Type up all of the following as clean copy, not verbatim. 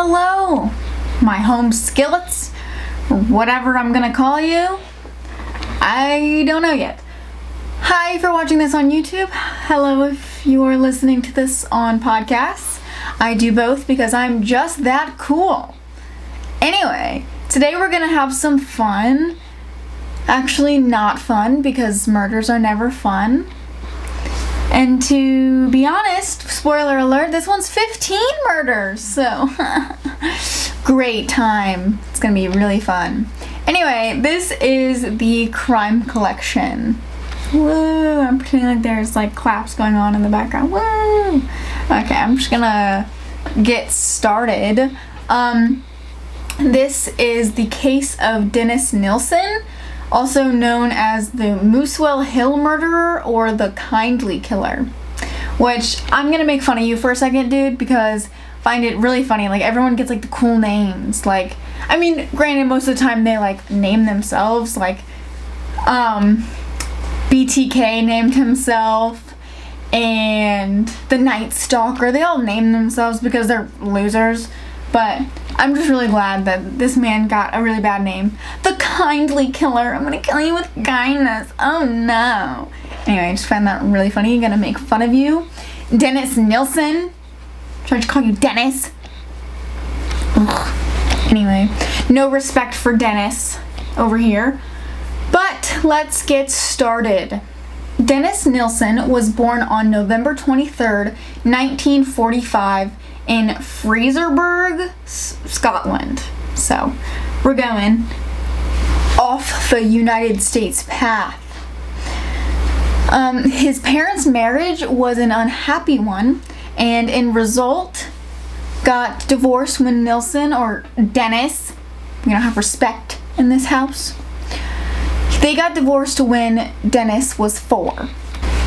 Hello, my home skillets, or whatever I'm gonna call you. I don't know yet. Hi for watching this on YouTube. Hello if you are listening to this on podcasts. I do both because I'm just that cool. Anyway, today we're gonna have some fun. Actually not fun because murders are never fun. And to be honest, spoiler alert, this one's 15 murders, so great time. It's gonna be really fun. Anyway, this is the crime collection. Woo! I'm pretending like there's like claps going on in the background. Woo! Okay, I'm just gonna get started. This is the case of Andrew Nilsen, also known as the Muswell Hill murderer or the kindly killer, which I'm gonna make fun of you for a second, dude, because I find it really funny. Like, everyone gets like the cool names. Like, I mean, granted, most of the time they like name themselves. Like, BTK named himself, and the Night Stalker. They all name themselves because they're losers. But I'm just really glad that this man got a really bad name. The kindly killer. I'm gonna kill you with kindness. Oh no. Anyway, I just found that really funny. I'm gonna make fun of you. Andrew Nilsen. Tried to call you Dennis. Ugh. Anyway, no respect for Dennis over here. But let's get started. Andrew Nilsen was born on November 23rd, 1945 in Fraserburgh, Scotland. So, we're going off the United States path. His parents' marriage was an unhappy one, and in result, got divorced when Nilsen, or Dennis, we don't have respect in this house. They got divorced when Dennis was 4.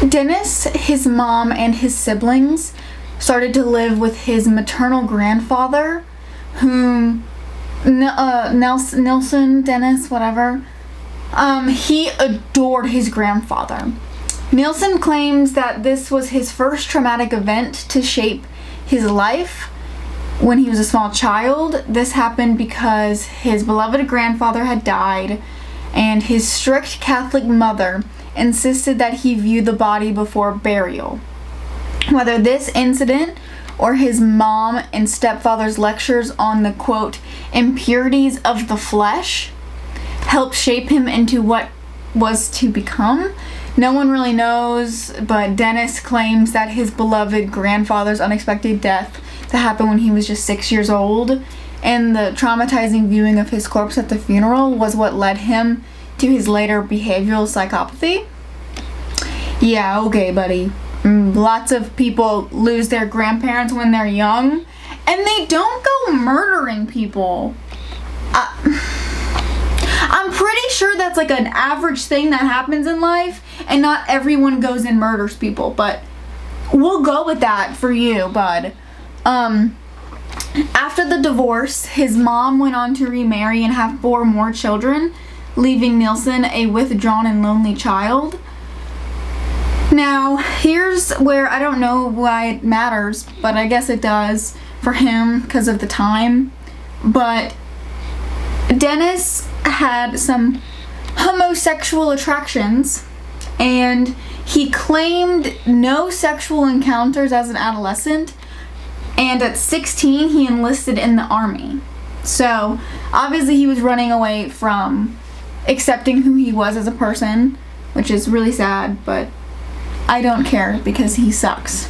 Dennis, his mom, and his siblings started to live with his maternal grandfather, whom Nilsen, Dennis, whatever, he adored his grandfather. Nilsen claims that this was his first traumatic event to shape his life when he was a small child. This happened because his beloved grandfather had died, and his strict Catholic mother insisted that he view the body before burial. Whether this incident or his mom and stepfather's lectures on the, quote, impurities of the flesh helped shape him into what was to become, no one really knows, but Dennis claims that his beloved grandfather's unexpected death that happened when he was just 6 years old and the traumatizing viewing of his corpse at the funeral was what led him to his later behavioral psychopathy. Yeah, okay, buddy. Lots of people lose their grandparents when they're young, and they don't go murdering people. I'm pretty sure that's like an average thing that happens in life, and not everyone goes and murders people, but we'll go with that for you, bud. After the divorce, his mom went on to remarry and have 4 more children, leaving Nilsen a withdrawn and lonely child. Now, here's where I don't know why it matters, but I guess it does for him because of the time. But Dennis had some homosexual attractions, and he claimed no sexual encounters as an adolescent, and at 16 he enlisted in the army. So obviously he was running away from accepting who he was as a person, which is really sad, but I don't care because he sucks.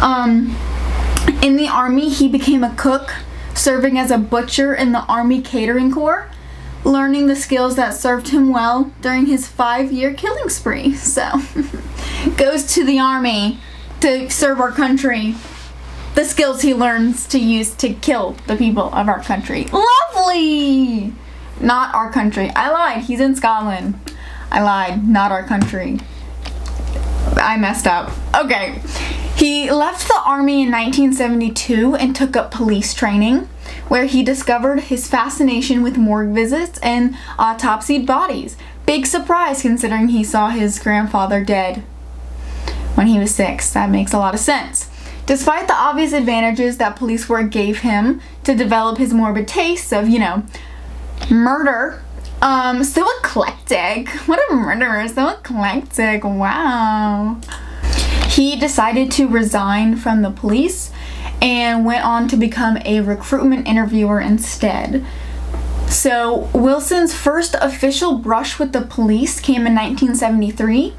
In the army, he became a cook, serving as a butcher in the Army Catering Corps, learning the skills that served him well during his 5-year killing spree. So, goes to the army to serve our country. The skills he learns to use to kill the people of our country. Lovely! Not our country. I lied. He's in Scotland. I lied. Not our country. I messed up. Okay. He left the army in 1972 and took up police training, where he discovered his fascination with morgue visits and autopsied bodies. Big surprise considering he saw his grandfather dead when he was 6. That makes a lot of sense. Despite the obvious advantages that police work gave him to develop his morbid tastes of, murder, so eclectic. What a murderer, so eclectic, wow. He decided to resign from the police and went on to become a recruitment interviewer instead. So Wilson's first official brush with the police came in 1973.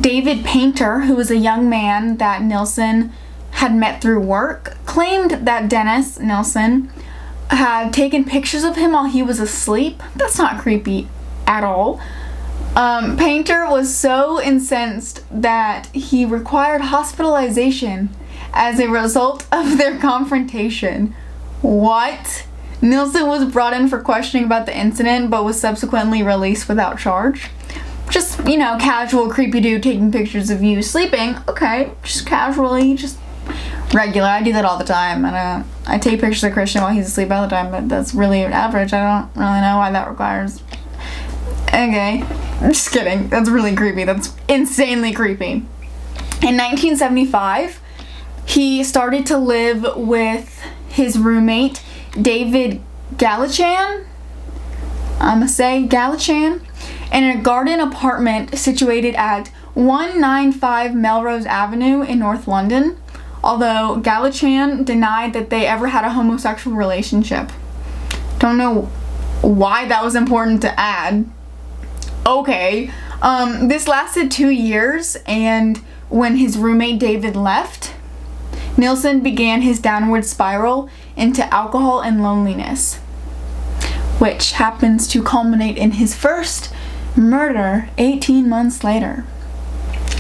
David Painter, who was a young man that Nilsen had met through work, claimed that Dennis Nilsen had taken pictures of him while he was asleep. That's not creepy at all. Painter was so incensed that he required hospitalization as a result of their confrontation. What? Nilsen was brought in for questioning about the incident, but was subsequently released without charge. Just, casual creepy dude taking pictures of you sleeping. Okay, just casually, just regular. I do that all the time. I take pictures of Christian while he's asleep all the time, but that's really average. I don't really know why that requires. Okay, I'm just kidding. That's really creepy. That's insanely creepy. In 1975, he started to live with his roommate, David Gallichan. I'ma say Gallichan. In a garden apartment situated at 195 Melrose Avenue in North London, although Gallichan denied that they ever had a homosexual relationship. Don't know why that was important to add. Okay. This lasted 2 years, and when his roommate David left, Nilsen began his downward spiral into alcohol and loneliness, which happens to culminate in his first murder 18 months later.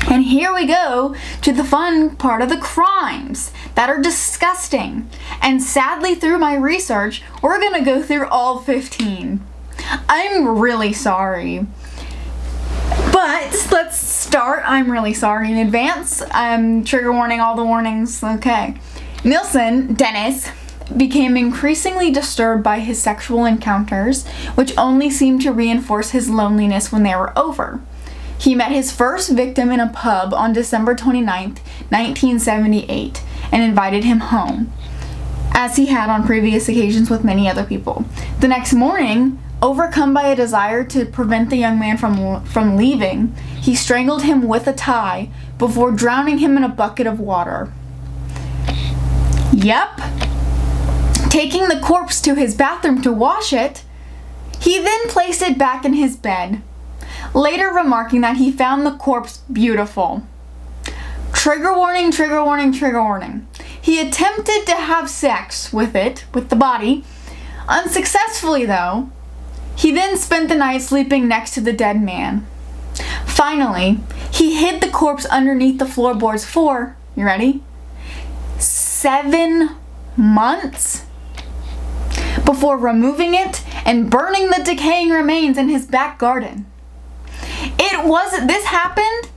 And here we go to the fun part of the crimes that are disgusting. And sadly, through my research, we're gonna go through all 15. I'm really sorry. But let's start. I'm really sorry in advance. Trigger warning, all the warnings. Okay. Nilsen, Dennis, became increasingly disturbed by his sexual encounters, which only seemed to reinforce his loneliness when they were over. He met his first victim in a pub on December 29th, 1978, and invited him home, as he had on previous occasions with many other people. The next morning, overcome by a desire to prevent the young man from leaving, he strangled him with a tie before drowning him in a bucket of water. Yep. Taking the corpse to his bathroom to wash it, he then placed it back in his bed, later remarking that he found the corpse beautiful. Trigger warning, trigger warning, trigger warning. He attempted to have sex with the body, unsuccessfully though. He then spent the night sleeping next to the dead man. Finally, he hid the corpse underneath the floorboards for, you ready? 7 months? Before removing it and burning the decaying remains in his back garden. This happened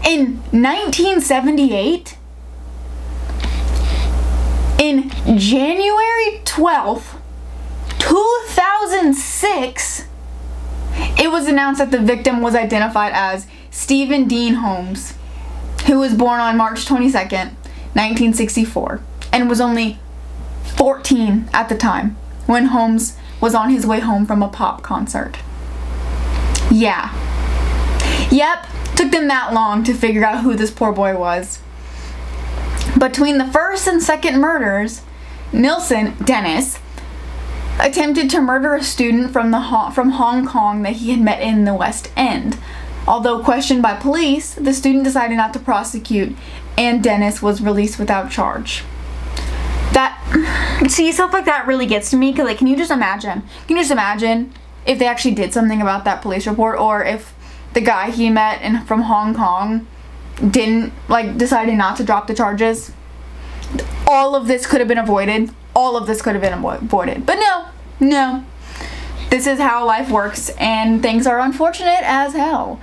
in 1978. In January 12th, 2006, it was announced that the victim was identified as Stephen Dean Holmes, who was born on March 22nd, 1964, and was only 14 at the time when Holmes was on his way home from a pop concert. Yeah. Yep, took them that long to figure out who this poor boy was. Between the first and second murders, Nilsen, Dennis, attempted to murder a student from Hong Kong that he had met in the West End. Although questioned by police, the student decided not to prosecute, and Dennis was released without charge. Stuff like that really gets to me, because can you just imagine if they actually did something about that police report, or if the guy he met from Hong Kong decided not to drop the charges? All of this could have been avoided. But no. This is how life works, and things are unfortunate as hell.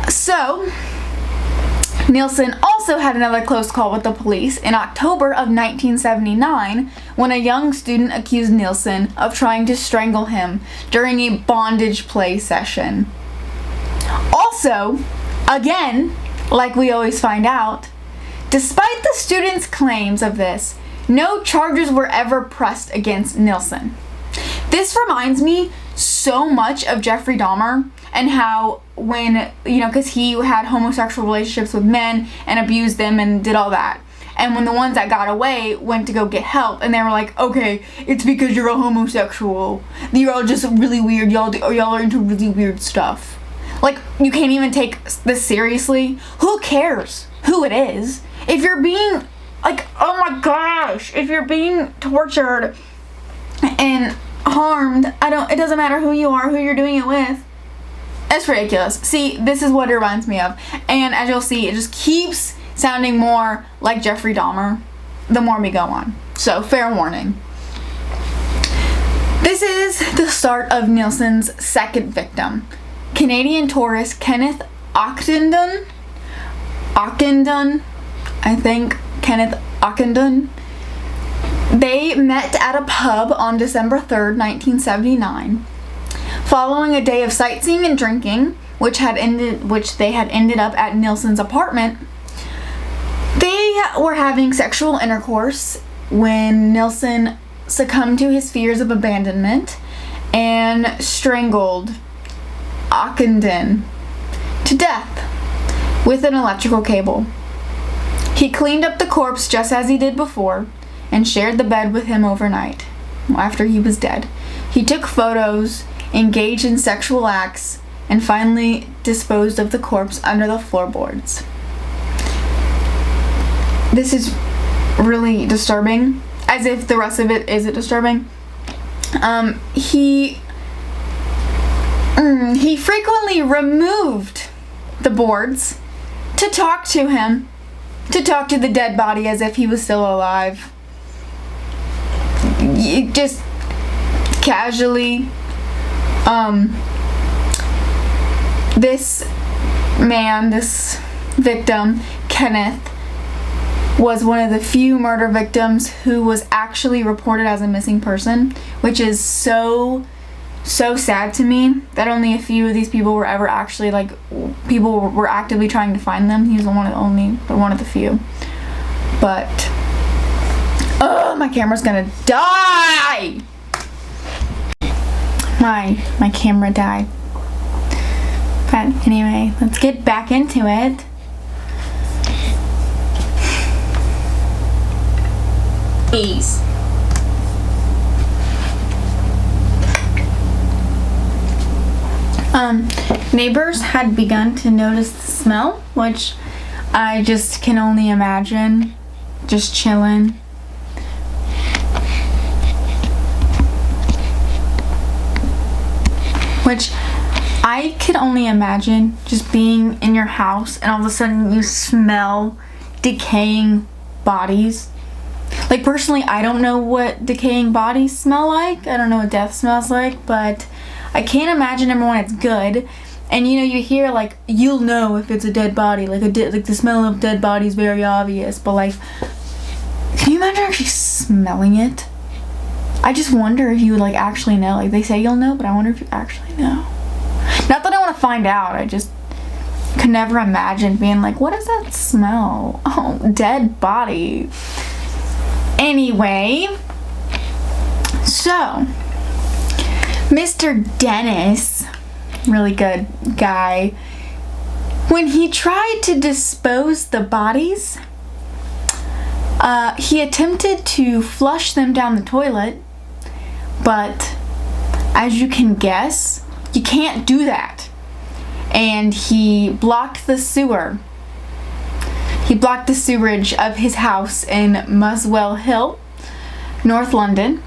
So, Nilsen also had another close call with the police in October of 1979 when a young student accused Nilsen of trying to strangle him during a bondage play session. Also, again, like we always find out, Despite the students' claims of this, no charges were ever pressed against Nilsen. This reminds me so much of Jeffrey Dahmer and how when, because he had homosexual relationships with men and abused them and did all that. And when the ones that got away went to go get help, and they were like, okay, it's because you're a homosexual. You're all just really weird. Y'all are into really weird stuff. Like, you can't even take this seriously. Who cares who it is? If you're being, like, oh my gosh, if you're being tortured and harmed, it doesn't matter who you are, who you're doing it with. It's ridiculous. See, this is what it reminds me of. And as you'll see, it just keeps sounding more like Jeffrey Dahmer the more we go on. So, fair warning. This is the start of Nilsen's second victim, Canadian tourist Kenneth Ockenden. Kenneth Ockenden. They met at a pub on December 3rd, 1979. Following a day of sightseeing and drinking, which they had ended up at Nilsen's apartment, they were having sexual intercourse when Nilsen succumbed to his fears of abandonment and strangled Ockenden to death with an electrical cable. He cleaned up the corpse just as he did before and shared the bed with him overnight after he was dead. He took photos, engaged in sexual acts, and finally disposed of the corpse under the floorboards. This is really disturbing, as if the rest of it isn't disturbing. He frequently removed the boards to talk to the dead body as if he was still alive. Just casually. This victim, Kenneth, was one of the few murder victims who was actually reported as a missing person, which is so sad to me that only a few of these people were ever actually, people were actively trying to find them. He was one of the few. But, my camera's gonna die! My camera died. But anyway, let's get back into it. Please. Neighbors had begun to notice the smell, which I just can only imagine. Just chilling. Which I could only imagine just being in your house and all of a sudden you smell decaying bodies. Like, personally, I don't know what decaying bodies smell like. I don't know what death smells like, but I can't imagine, number one, it's good. And you hear, you'll know if it's a dead body. Like the smell of dead body is very obvious, but can you imagine actually smelling it? I just wonder if you would actually know. Like, they say you'll know, but I wonder if you actually know. Not that I want to find out. I just could never imagine being like, what does that smell? Oh, dead body. Anyway, so Mr. Dennis, really good guy, when he tried to dispose the bodies, he attempted to flush them down the toilet, but as you can guess, you can't do that. And he blocked the sewer. He blocked the sewerage of his house in Muswell Hill, North London.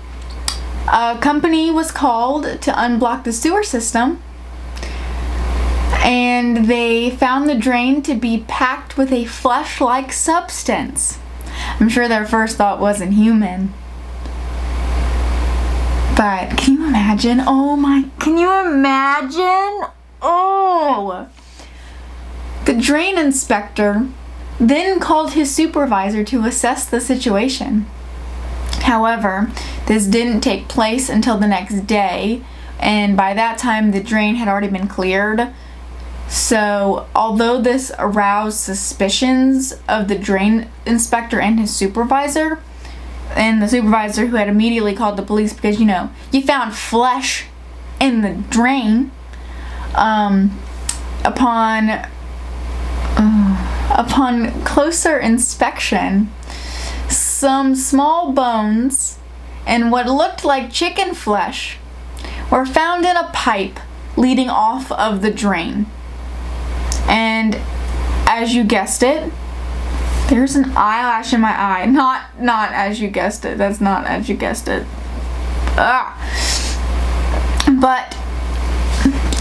A company was called to unblock the sewer system, and they found the drain to be packed with a flesh-like substance. I'm sure their first thought wasn't human. But can you imagine? Can you imagine? Oh! The drain inspector then called his supervisor to assess the situation. However, this didn't take place until the next day, and by that time the drain had already been cleared So, although this aroused suspicions of the drain inspector and his supervisor, and the supervisor who had immediately called the police because, you know, you found flesh in the drain, upon closer inspection, some small bones and what looked like chicken flesh were found in a pipe leading off of the drain. And as you guessed it, there's an eyelash in my eye. Not as you guessed it. That's not as you guessed it. But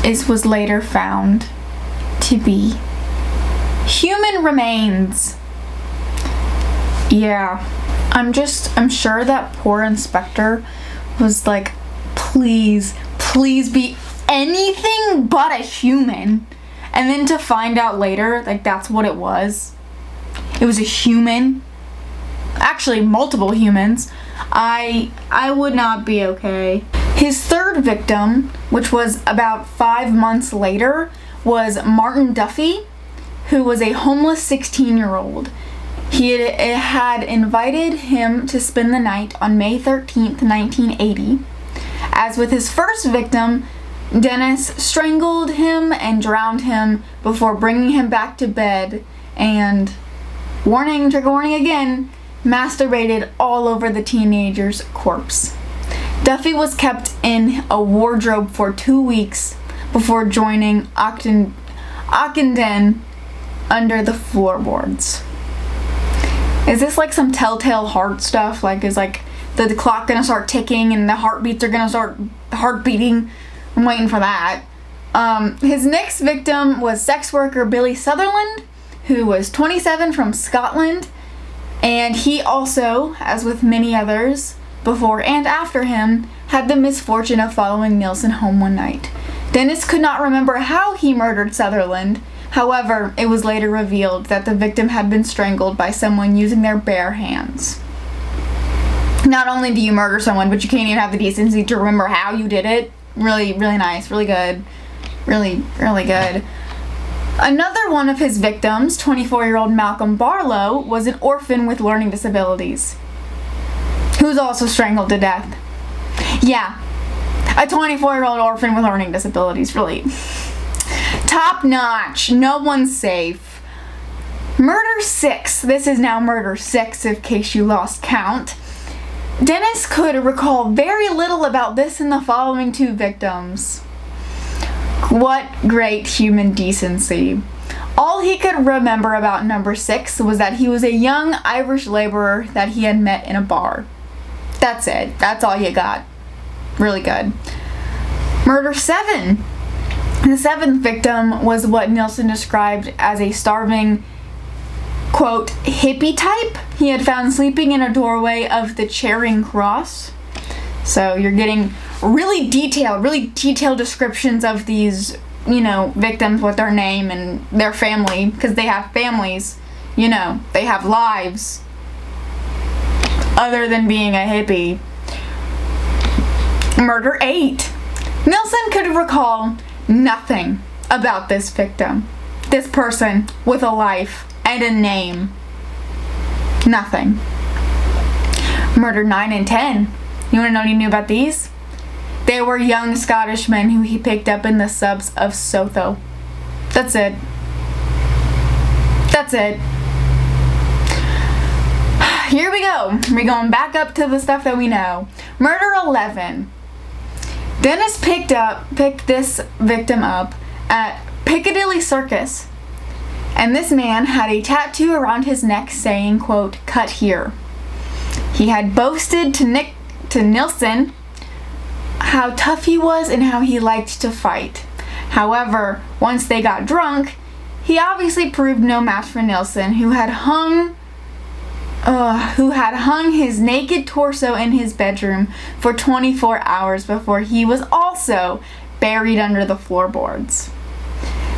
it was later found to be human remains. Yeah. I'm sure that poor inspector was like, please be anything but a human. And then to find out later, like, that's what it was. It was a human. Actually, multiple humans. I would not be okay. His third victim, which was about 5 months later, was Martin Duffy, who was a homeless 16-year-old. He had invited him to spend the night on May 13th, 1980. As with his first victim, Dennis strangled him and drowned him before bringing him back to bed and, trigger warning again, masturbated all over the teenager's corpse. Duffy was kept in a wardrobe for 2 weeks before joining Ockenden under the floorboards. Is this like some telltale heart stuff? Like, is like the clock gonna start ticking and the heartbeats are gonna start beating? I'm waiting for that. His next victim was sex worker Billy Sutherland, who was 27 from Scotland, and he also, as with many others before and after him, had the misfortune of following Nilsen home one night. Dennis could not remember how he murdered Sutherland. However, it was later revealed that the victim had been strangled by someone using their bare hands. Not only do you murder someone, but you can't even have the decency to remember how you did it. Really, really nice. Really good. Really, really good. Another one of his victims, 24-year-old Malcolm Barlow, was an orphan with learning disabilities, who was also strangled to death. Yeah, a 24-year-old orphan with learning disabilities, really. Top notch. No one's safe. Murder 6. This is now murder 6, in case you lost count. Dennis could recall very little about this and the following 2 victims. What great human decency. All he could remember about number 6 was that he was a young Irish laborer that he had met in a bar. That's it. That's all you got. Really good. Murder 7. The 7th victim was what Nilsen described as a starving, quote, hippie type he had found sleeping in a doorway of the Charing Cross. So you're getting really detailed descriptions of these, victims with their name and their family, because they have families, they have lives other than being a hippie. Murder 8. Nilsen could recall nothing about this victim, this person with a life and a name. Nothing. Murder 9 and 10. You want to know what he knew about these? They were young Scottish men who he picked up in the suburbs of Sotho. That's it. That's it. Here we go. We're going back up to the stuff that we know. Murder 11. Dennis picked this victim up at Piccadilly Circus, and this man had a tattoo around his neck saying, quote, cut here. He had boasted to Nilsen how tough he was and how he liked to fight. However, once they got drunk, he obviously proved no match for Nilsen, who had hung his naked torso in his bedroom for 24 hours before he was also buried under the floorboards.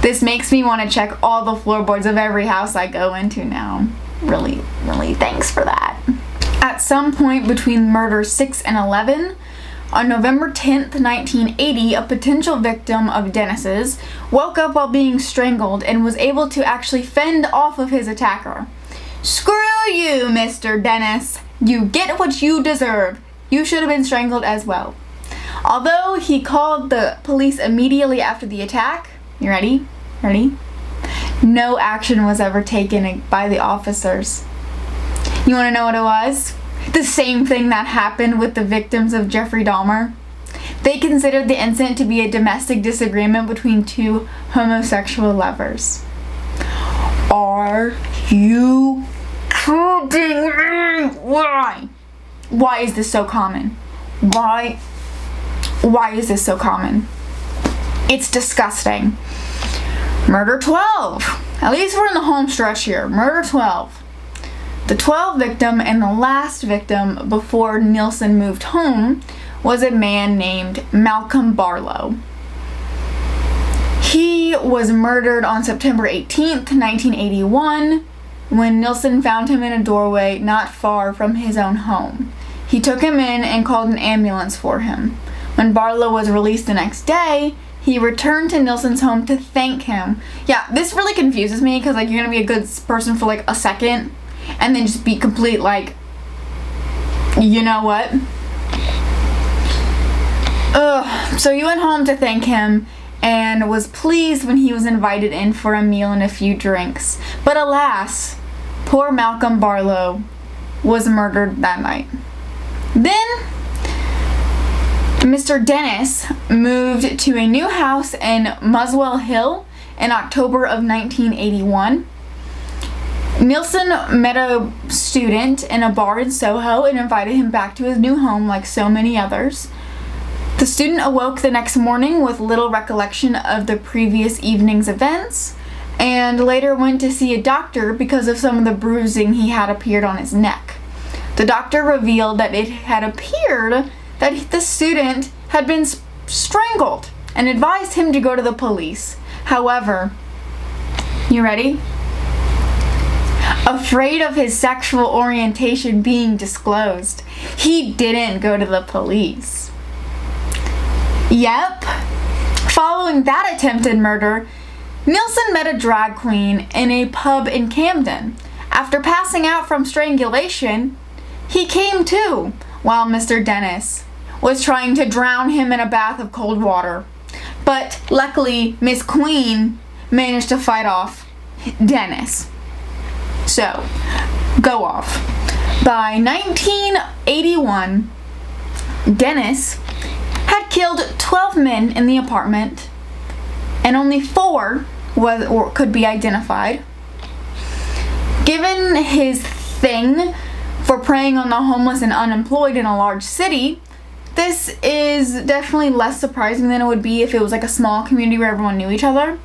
This makes me want to check all the floorboards of every house I go into now. Really, really thanks for that. At some point between murder 6 and 11, On November 10th, 1980, a potential victim of Dennis's woke up while being strangled and was able to actually fend off of his attacker. "Screw you, Mr. Dennis. You get what you deserve. You should have been strangled as well." Although he called the police immediately after the attack, you ready? Ready? No action was ever taken by the officers. You want to know what it was? The same thing that happened with the victims of Jeffrey Dahmer. They considered the incident to be a domestic disagreement between two homosexual lovers. Are you kidding me? Why? Why is this so common? Why is this so common? It's disgusting. Murder 12. At least we're in the home stretch here. Murder 12. The 12th victim and the last victim before Nilsen moved home was a man named Malcolm Barlow. He was murdered on September 18th, 1981, when Nilsen found him in a doorway not far from his own home. He took him in and called an ambulance for him. When Barlow was released the next day, he returned to Nilsen's home to thank him. Yeah, this really confuses me because you're gonna be a good person for a second and then just be complete you know what? Ugh. So he went home to thank him and was pleased when he was invited in for a meal and a few drinks. But alas, poor Malcolm Barlow was murdered that night. Then Mr. Dennis moved to a new house in Muswell Hill in October of 1981. Nilsen met a student in a bar in Soho and invited him back to his new home like so many others. The student awoke the next morning with little recollection of the previous evening's events and later went to see a doctor because of some of the bruising he had appeared on his neck. The doctor revealed that it had appeared that the student had been strangled and advised him to go to the police. However, you ready? Afraid of his sexual orientation being disclosed, he didn't go to the police. Yep. Following that attempted murder, Nilsen met a drag queen in a pub in Camden. After passing out from strangulation, he came to while Mr. Dennis was trying to drown him in a bath of cold water. But luckily, Miss Queen managed to fight off Dennis. So, go off. By 1981, Dennis had killed 12 men in the apartment, and only 4 could be identified. Given his thing for preying on the homeless and unemployed in a large city, this is definitely less surprising than it would be if it was a small community where everyone knew each other.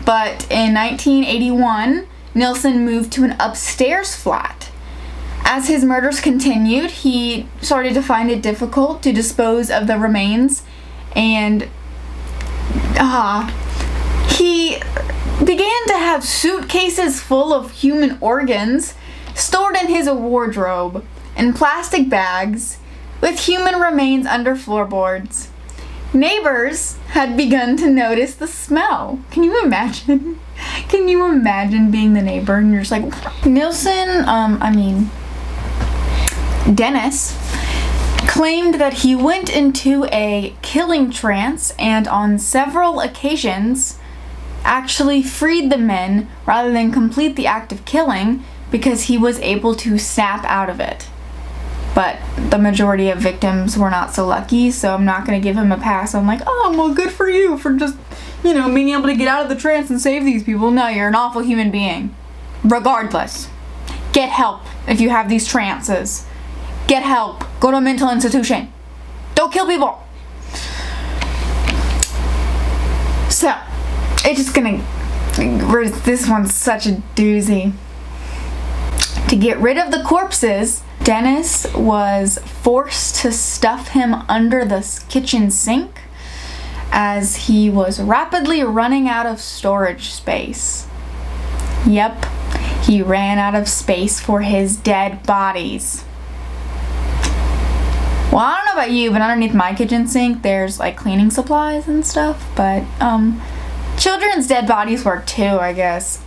But in 1981, Nilsen moved to an upstairs flat. As his murders continued, he started to find it difficult to dispose of the remains, and he began to have suitcases full of human organs stored in his wardrobe in plastic bags with human remains under floorboards. Neighbors had begun to notice the smell. Can you imagine? Can you imagine being the neighbor and you're just like, Dennis claimed that he went into a killing trance and on several occasions actually freed the men rather than complete the act of killing because he was able to snap out of it. But the majority of victims were not so lucky, so I'm not going to give him a pass. I'm like, oh, well, good for you for just, being able to get out of the trance and save these people. No, you're an awful human being. Regardless, get help if you have these trances. Get help. Go to a mental institution. Don't kill people. So, it's just gonna... This one's such a doozy. To get rid of the corpses, Dennis was forced to stuff him under the kitchen sink as he was rapidly running out of storage space. Yep, he ran out of space for his dead bodies. Well, I don't know about you, but underneath my kitchen sink, there's like cleaning supplies and stuff. But children's dead bodies work too, I guess.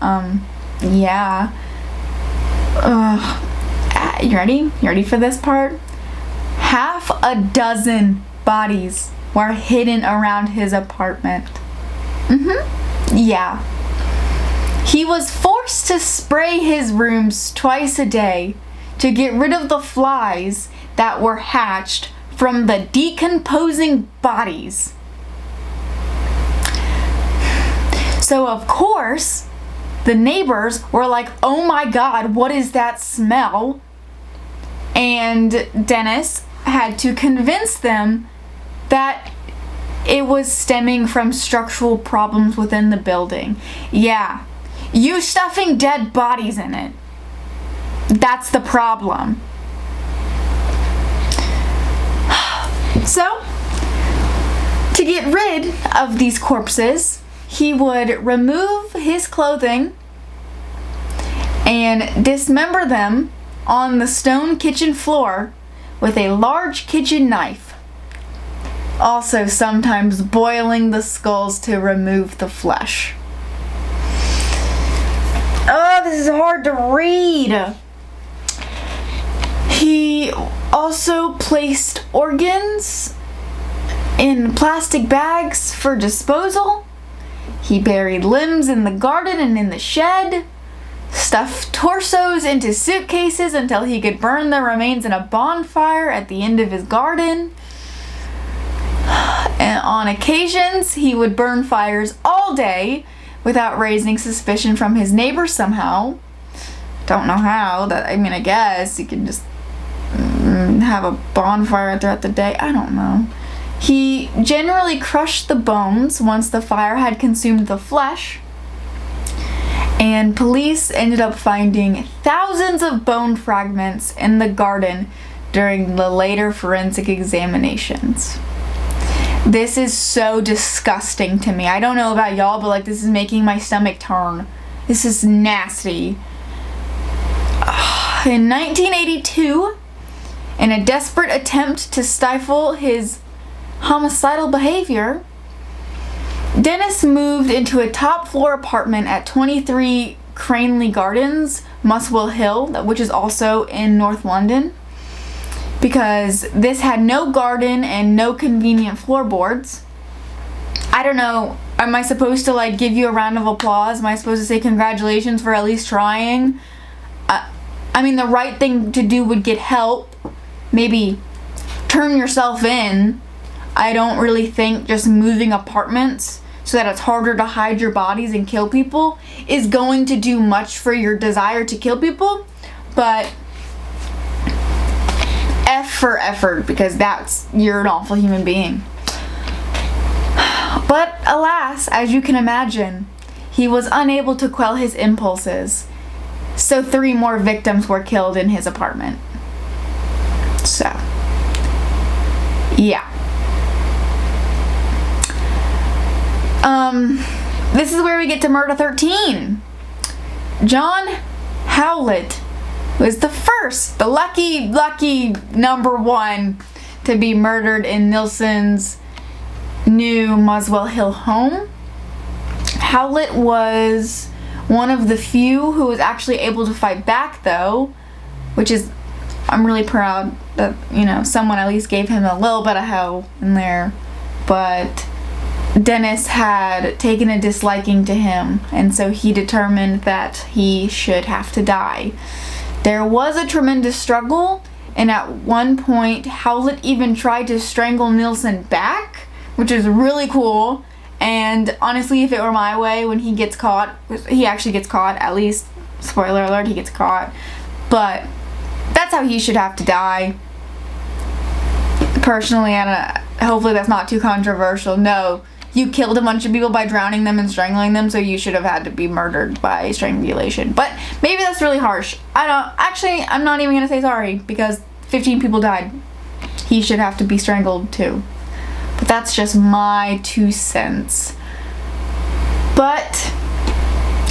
Yeah. You ready? You ready for this part? 6 bodies were hidden around his apartment. Yeah. He was forced to spray his rooms twice a day to get rid of the flies that were hatched from the decomposing bodies. So of course, the neighbors were like, oh my God, what is that smell? And Dennis had to convince them that it was stemming from structural problems within the building. Yeah, you stuffing dead bodies in it. That's the problem. So, to get rid of these corpses, he would remove his clothing and dismember them on the stone kitchen floor with a large kitchen knife. Also, sometimes boiling the skulls to remove the flesh. Oh, this is hard to read. He also placed organs in plastic bags for disposal. He buried limbs in the garden and in the shed, stuffed torsos into suitcases until he could burn the remains in a bonfire at the end of his garden. And on occasions, he would burn fires all day without raising suspicion from his neighbors somehow. Don't know how. I guess you can just have a bonfire throughout the day. I don't know. He generally crushed the bones once the fire had consumed the flesh, and police ended up finding thousands of bone fragments in the garden during the later forensic examinations. This is so disgusting to me. I don't know about y'all, but this is making my stomach turn. This is nasty. In 1982, in a desperate attempt to stifle his homicidal behavior, Dennis moved into a top floor apartment at 23 Cranley Gardens, Muswell Hill, which is also in North London, because this had no garden and no convenient floorboards. I don't know, am I supposed to give you a round of applause? Am I supposed to say congratulations for at least trying? The right thing to do would get help. Maybe turn yourself in. I don't really think just moving apartments so that it's harder to hide your bodies and kill people is going to do much for your desire to kill people, but F for effort, because you're an awful human being. But alas, as you can imagine, he was unable to quell his impulses, so 3 more victims were killed in his apartment. So, yeah. This is where we get to murder 13. John Howlett was the lucky number 1 to be murdered in Nilsen's new Muswell Hill home. Howlett was one of the few who was actually able to fight back, though, which is, I'm really proud that, someone at least gave him a little bit of hell in there. But Dennis had taken a disliking to him, and so he determined that he should have to die. There was a tremendous struggle, and at one point, Howlett even tried to strangle Nilsen back, which is really cool. And honestly, if it were my way, when he gets caught, he actually gets caught, at least, spoiler alert, he gets caught. But that's how he should have to die. Personally, hopefully that's not too controversial. No, you killed a bunch of people by drowning them and strangling them, so you should have had to be murdered by strangulation. But maybe that's really harsh. I'm not even gonna say sorry, because 15 people died. He should have to be strangled too. But that's just my 2 cents. But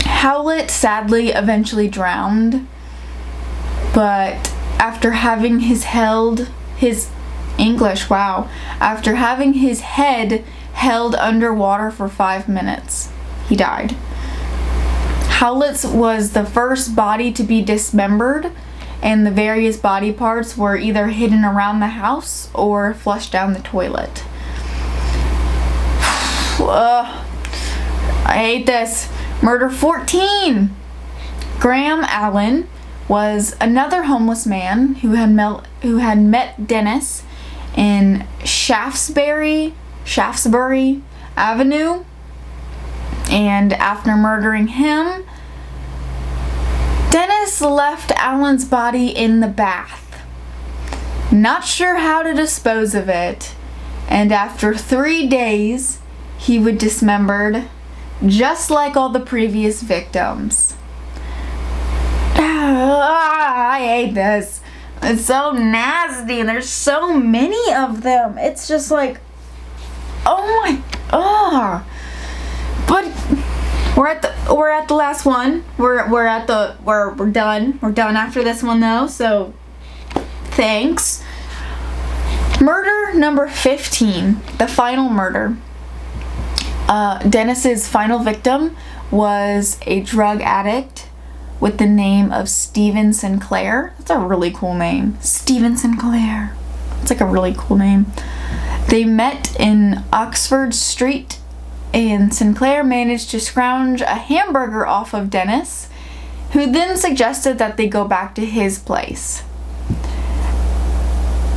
Howlett sadly eventually drowned. But after having his English, wow. After having his head held underwater for 5 minutes, he died. Howlett's was the first body to be dismembered, and the various body parts were either hidden around the house or flushed down the toilet. I hate this. Murder 14. Graham Allen was another homeless man who had met Dennis in Shaftesbury Avenue, and after murdering him, Dennis left Allen's body in the bath. Not sure how to dispose of it, and after 3 days, he was dismembered, just like all the previous victims. I hate this. It's so nasty, and there's so many of them. It's just like, But we're at the last one. We're done. We're done after this one though. So thanks. Murder number 15, the final murder. Dennis's final victim was a drug addict with the name of Stephen Sinclair. That's a really cool name. Stephen Sinclair. It's like a really cool name. They met in Oxford Street, and Sinclair managed to scrounge a hamburger off of Dennis, who then suggested that they go back to his place.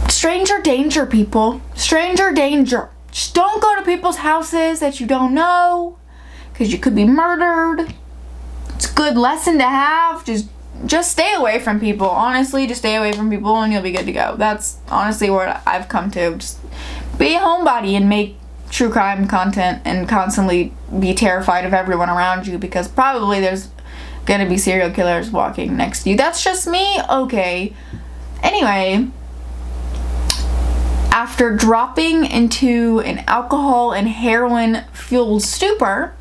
Stranger danger, people. Stranger danger. Just don't go to people's houses that you don't know, because you could be murdered. It's a good lesson to have. Just stay away from people. Honestly, just stay away from people and you'll be good to go. That's honestly what I've come to. Just be a homebody and make true crime content and constantly be terrified of everyone around you, because probably there's gonna be serial killers walking next to you. That's just me? Okay. Anyway, after dropping into an alcohol and heroin fueled stupor,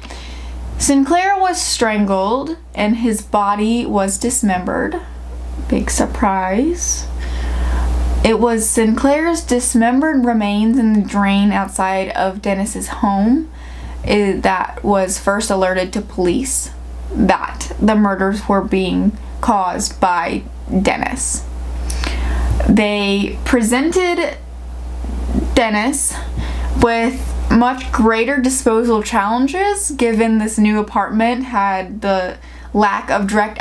Sinclair was strangled and his body was dismembered. Big surprise. It was Sinclair's dismembered remains in the drain outside of Dennis's home that was first alerted to police that the murders were being caused by Dennis. They presented Dennis with much greater disposal challenges, given this new apartment had the lack of direct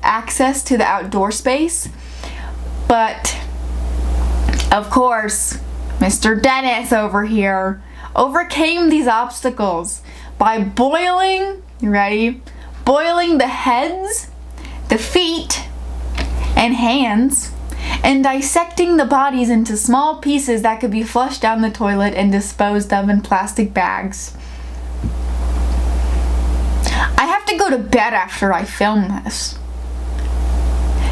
access to the outdoor space. But of course, Mr. Dennis over here overcame these obstacles by boiling, you ready? Boiling the heads, the feet, and hands, and dissecting the bodies into small pieces that could be flushed down the toilet and disposed of in plastic bags. I have to go to bed after I film this.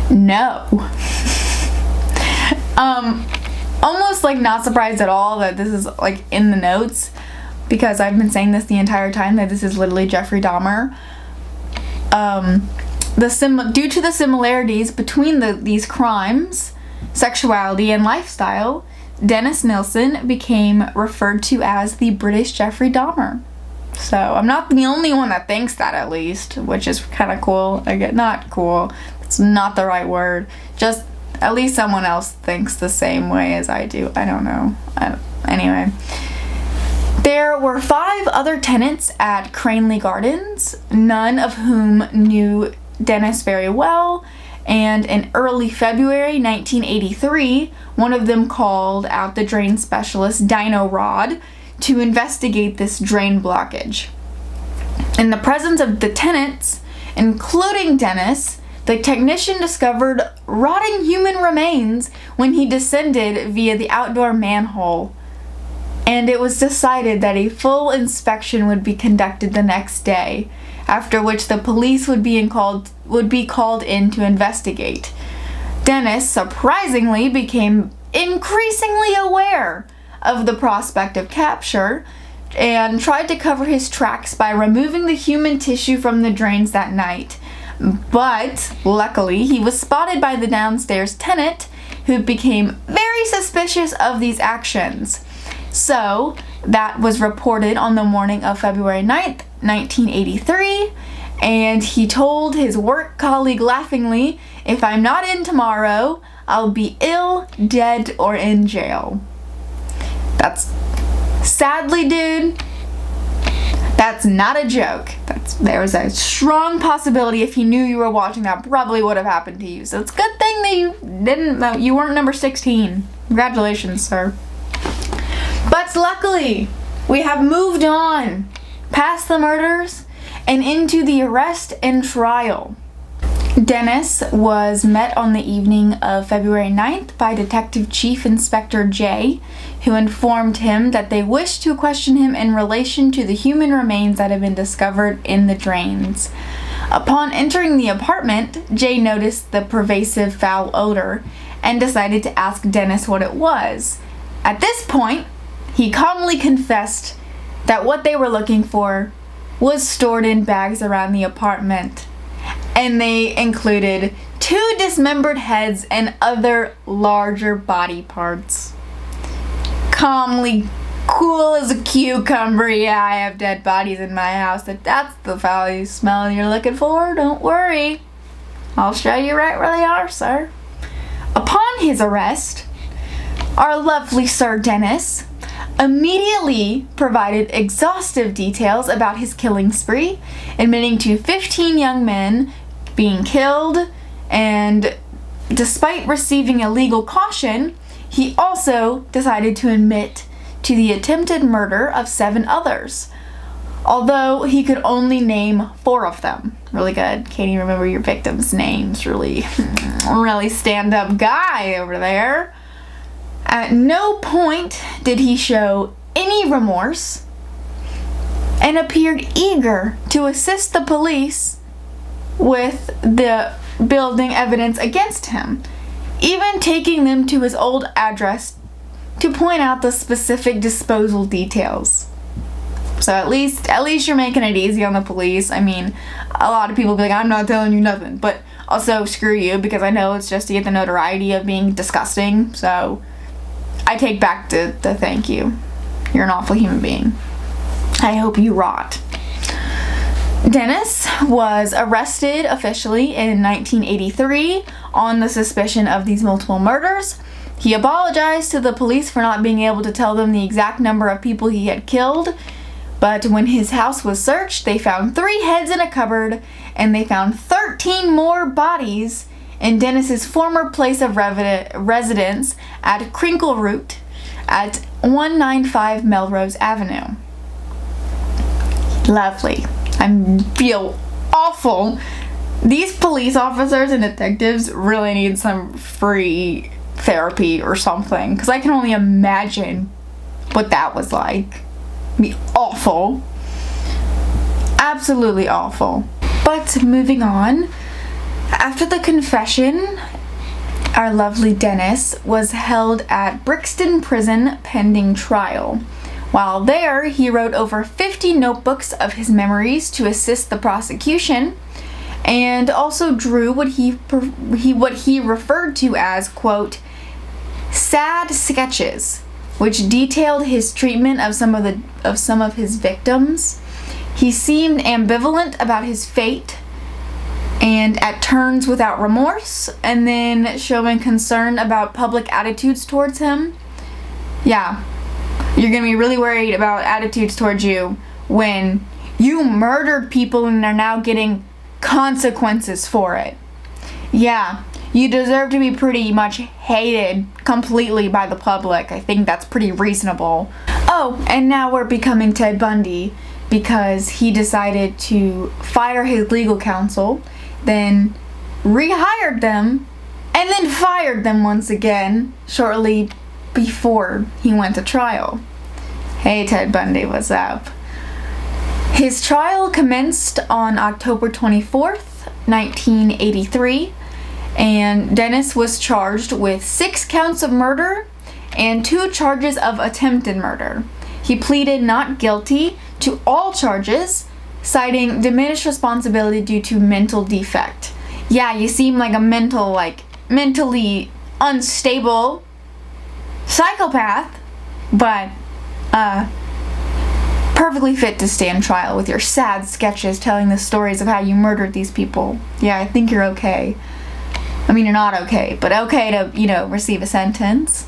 No. Almost like not surprised at all that this is like in the notes, because I've been saying this the entire time that this is literally Jeffrey Dahmer. Due to the similarities between these crimes, sexuality, and lifestyle, Dennis Nilsen became referred to as the British Jeffrey Dahmer. So I'm not the only one that thinks that, at least, which is kind of cool. Not cool. It's not the right word. Just at least someone else thinks the same way as I do. I don't know. Anyway. There were 5 other tenants at Cranley Gardens, none of whom knew Dennis very well, and in early February 1983, one of them called out the drain specialist Dino Rod to investigate this drain blockage. In the presence of the tenants, including Dennis, the technician discovered rotting human remains when he descended via the outdoor manhole, and it was decided that a full inspection would be conducted the next day, after which the police would be called in to investigate. Dennis, surprisingly, became increasingly aware of the prospect of capture and tried to cover his tracks by removing the human tissue from the drains that night. But luckily, he was spotted by the downstairs tenant who became very suspicious of these actions. So, that was reported on the morning of February 9th, 1983, and he told his work colleague laughingly, "If I'm not in tomorrow, I'll be ill, dead, or in jail." That's, sadly, dude, that's not a joke. There was a strong possibility if he knew you were watching that probably would have happened to you. So it's a good thing that you weren't number 16. Congratulations, sir. But luckily, we have moved on past the murders and into the arrest and trial. Dennis was met on the evening of February 9th by Detective Chief Inspector J, who informed him that they wished to question him in relation to the human remains that had been discovered in the drains. Upon entering the apartment, J noticed the pervasive foul odor and decided to ask Dennis what it was. At this point, he calmly confessed that what they were looking for was stored in bags around the apartment, and they included 2 dismembered heads and other larger body parts. Calmly, cool as a cucumber, yeah, I have dead bodies in my house. That's the foul smell you're looking for. Don't worry. I'll show you right where they are, sir. Upon his arrest, our lovely Sir Dennis immediately provided exhaustive details about his killing spree, admitting to 15 young men being killed, and despite receiving a legal caution, he also decided to admit to the attempted murder of 7 others, although he could only name 4 of them. Really good. Can't even remember your victims' names. Really stand-up guy over there. At no point did he show any remorse and appeared eager to assist the police with the building evidence against him, even taking them to his old address to point out the specific disposal details. So at least you're making it easy on the police. I mean, a lot of people be like, I'm not telling you nothing, but also screw you, because I know it's just to get the notoriety of being disgusting. So I take back the thank you. You're an awful human being. I hope you rot. Dennis was arrested officially in 1983 on the suspicion of these multiple murders. He apologized to the police for not being able to tell them the exact number of people he had killed, but when his house was searched, they found 3 heads in a cupboard, and they found 13 more bodies in Dennis's former place of residence at Crinkle Root at 195 Melrose Avenue. Lovely. I feel awful. These police officers and detectives really need some free therapy or something, because I can only imagine what that was like. It'd be awful. Absolutely awful. But moving on, after the confession, our lovely Dennis was held at Brixton Prison pending trial. While there, he wrote over 50 notebooks of his memories to assist the prosecution, and also drew what he referred to as, quote, sad sketches, which detailed his treatment of some of his victims. He seemed ambivalent about his fate, and at turns without remorse, and then showing concern about public attitudes towards him. Yeah, you're gonna be really worried about attitudes towards you when you murdered people and are now getting consequences for it. Yeah, you deserve to be pretty much hated completely by the public. I think that's pretty reasonable. Oh, and now we're becoming Ted Bundy, because he decided to fire his legal counsel, then rehired them, and then fired them once again shortly before he went to trial. Hey Ted Bundy, what's up? His trial commenced on October 24th, 1983, and Dennis was charged with 6 counts of murder and 2 charges of attempted murder. He pleaded not guilty to all charges, citing diminished responsibility due to mental defect. Yeah, you seem like a mentally unstable psychopath, but perfectly fit to stand trial with your sad sketches telling the stories of how you murdered these people. Yeah, I think you're okay. I mean, you're not okay, but okay to, receive a sentence.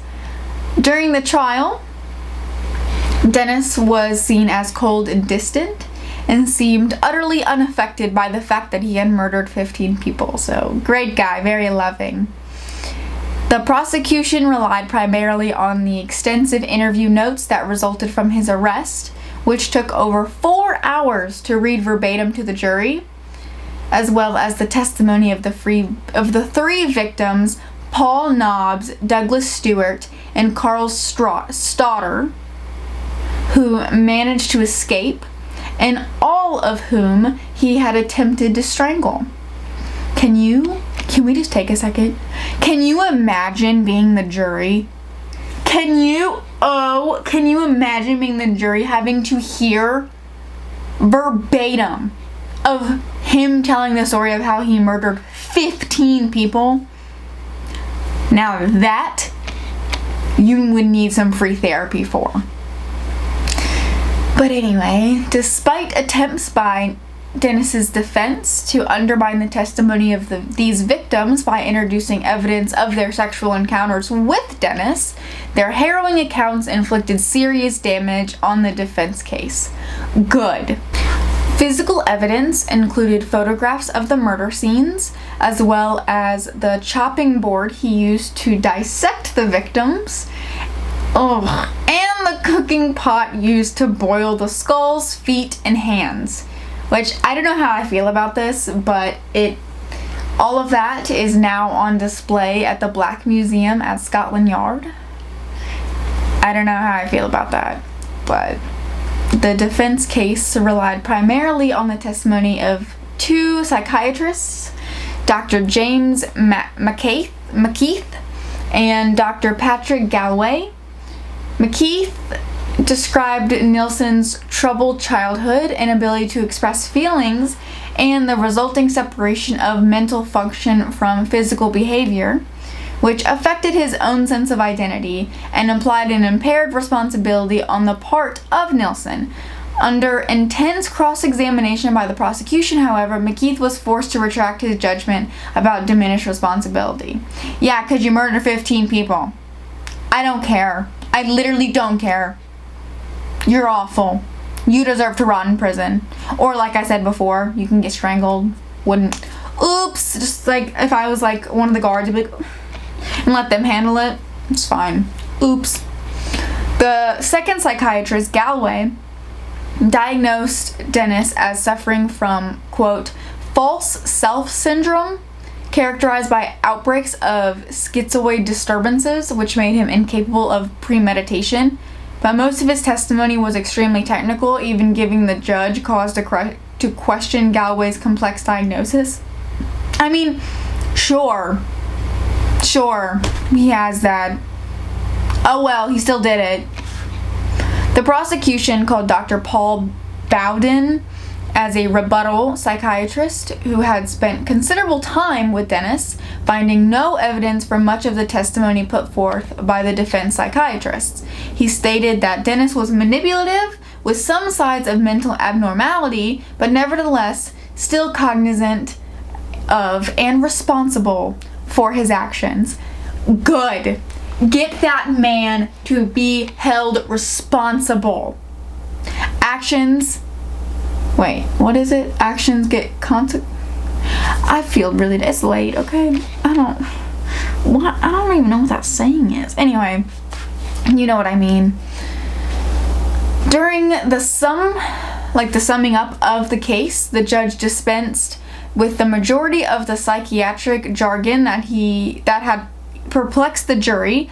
During the trial, Dennis was seen as cold and distant and seemed utterly unaffected by the fact that he had murdered 15 people. So, great guy, very loving. The prosecution relied primarily on the extensive interview notes that resulted from his arrest, which took over 4 hours to read verbatim to the jury, as well as the testimony of the three victims, Paul Nobbs, Douglas Stewart, and Carl Stoddard, who managed to escape, and all of whom he had attempted to strangle. Can we just take a second? Can you imagine being the jury? Can you imagine being the jury having to hear verbatim of him telling the story of how he murdered 15 people? Now that you would need some free therapy for. But anyway, despite attempts by Dennis's defense to undermine the testimony of these victims by introducing evidence of their sexual encounters with Dennis, their harrowing accounts inflicted serious damage on the defense case. Good. Physical evidence included photographs of the murder scenes, as well as the chopping board he used to dissect the victims, and the cooking pot used to boil the skulls, feet, and hands. Which, I don't know how I feel about this, but all of that is now on display at the Black Museum at Scotland Yard. I don't know how I feel about that, but the defense case relied primarily on the testimony of 2 psychiatrists, Dr. James McKeith and Dr. Patrick Galloway. McKeith described Nilsen's troubled childhood, inability to express feelings, and the resulting separation of mental function from physical behavior, which affected his own sense of identity and implied an impaired responsibility on the part of Nilsen. Under intense cross-examination by the prosecution, however, McKeith was forced to retract his judgment about diminished responsibility. Yeah, because you murdered 15 people. I don't care. I literally don't care. You're awful. You deserve to rot in prison. Or like I said before, you can get strangled. Oops. Just like if I was like one of the guards, I'd be like, and let them handle it. It's fine. Oops. The second psychiatrist, Galloway, diagnosed Dennis as suffering from, quote, false self syndrome, characterized by outbreaks of schizoid disturbances, which made him incapable of premeditation. But most of his testimony was extremely technical, even giving the judge cause to question Galloway's complex diagnosis. I mean, sure, he has that. Oh well, he still did it. The prosecution called Dr. Paul Bowden as a rebuttal psychiatrist who had spent considerable time with Dennis, finding no evidence for much of the testimony put forth by the defense psychiatrists. He stated that Dennis was manipulative with some signs of mental abnormality, but nevertheless still cognizant of and responsible for his actions. Good. Get that man to be held responsible. Wait, what is it? Actions get I feel really, it's late, okay? I don't even know what that saying is. Anyway, you know what I mean. During the summing up of the case, the judge dispensed with the majority of the psychiatric jargon that had perplexed the jury.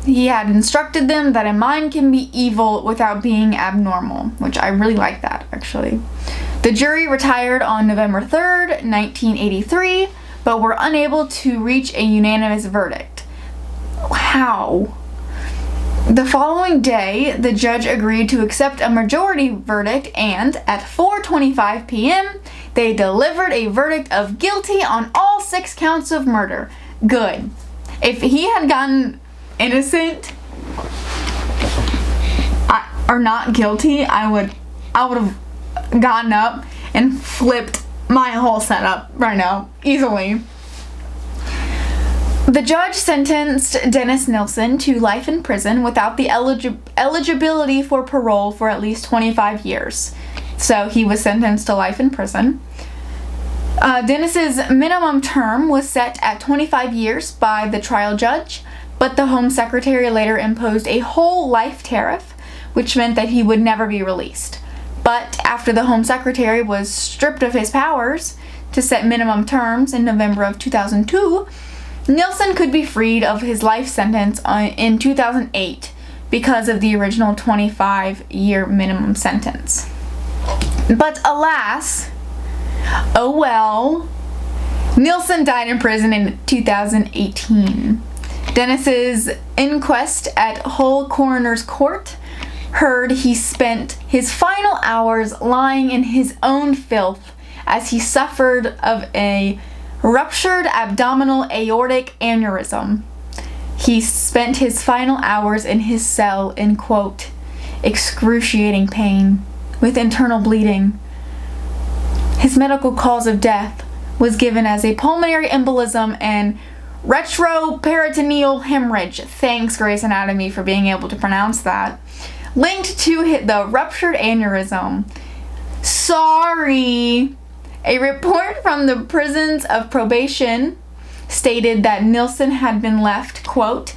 He had instructed them that a mind can be evil without being abnormal, which I really like that, actually. The jury retired on November 3rd, 1983, but were unable to reach a unanimous verdict. How? The following day, the judge agreed to accept a majority verdict, and at 4:25 p.m., they delivered a verdict of guilty on all 6 counts of murder. Good. If he had gotten innocent or not guilty, I would have gotten up and flipped my whole setup right now, easily. The judge sentenced Dennis Nilsen to life in prison without the eligibility for parole for at least 25 years. So he was sentenced to life in prison. Dennis's minimum term was set at 25 years by the trial judge, but the Home Secretary later imposed a whole life tariff, which meant that he would never be released. But after the Home Secretary was stripped of his powers to set minimum terms in November of 2002, Nilsen could be freed of his life sentence in 2008 because of the original 25-year minimum sentence. But alas, oh well, Nilsen died in prison in 2018. Dennis's inquest at Hull Coroner's Court heard he spent his final hours lying in his own filth as he suffered of a ruptured abdominal aortic aneurysm. He spent his final hours in his cell in, quote, excruciating pain with internal bleeding. His medical cause of death was given as a pulmonary embolism and retroperitoneal hemorrhage. Thanks, Grey's Anatomy, for being able to pronounce that. Linked to the ruptured aneurysm. Sorry. A report from the prisons of probation stated that Nilsen had been left, quote,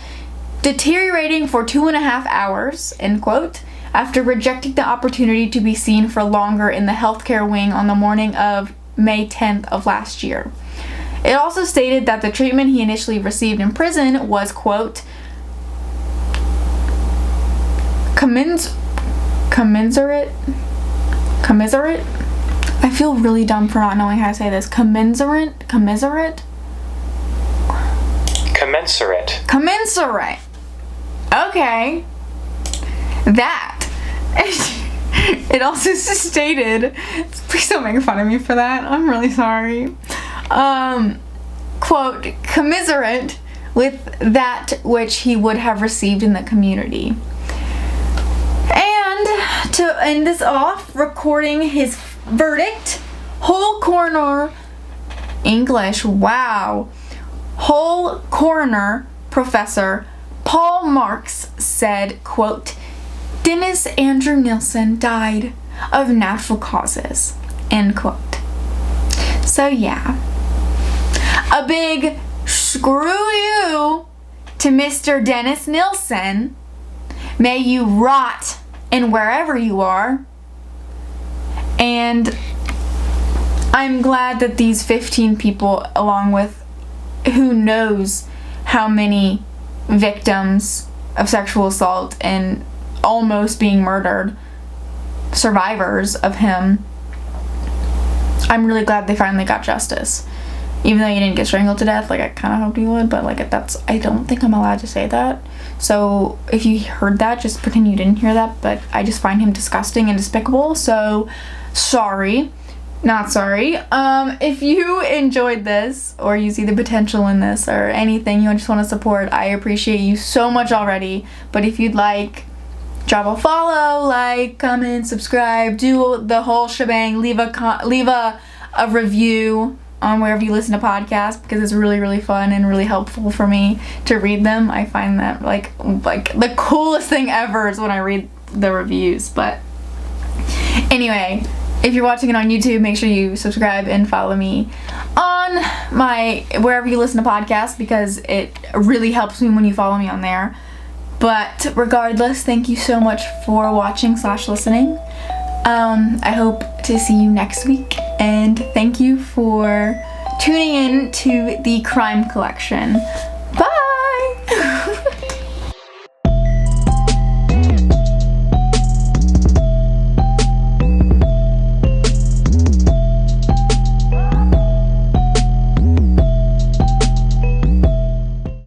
deteriorating for 2.5 hours, end quote, after rejecting the opportunity to be seen for longer in the healthcare wing on the morning of May 10th of last year. It also stated that the treatment he initially received in prison was, quote, commiserate? I feel really dumb for not knowing how to say this. Commensurate. Okay. That. It also stated, please don't make fun of me for that. I'm really sorry. Quote, commiserate with that which he would have received in the community. And to end this off, recording his verdict, Hull Coroner Professor Paul Marks said, quote, Dennis Andrew Nilsen died of natural causes, end quote. So yeah, a big screw you to Mr. Dennis Nilsen. May you rot in wherever you are. And I'm glad that these 15 people, along with who knows how many victims of sexual assault and almost being murdered, survivors of him, I'm really glad they finally got justice. Even though you didn't get strangled to death, like I kind of hoped you would, but like I don't think I'm allowed to say that. So if you heard that, just pretend you didn't hear that, but I just find him disgusting and despicable, so sorry. Not sorry. If you enjoyed this, or you see the potential in this, or anything you just want to support, I appreciate you so much already. But if you'd like, drop a follow, like, comment, subscribe, do the whole shebang, leave a review on wherever you listen to podcasts, because it's really, really fun and really helpful for me to read them. I find that like the coolest thing ever is when I read the reviews. But anyway, if you're watching it on YouTube, make sure you subscribe and follow me on wherever you listen to podcasts, because it really helps me when you follow me on there. But regardless, thank you so much for watching / listening. I hope to see you next week, and thank you for tuning in to the Crime Collection.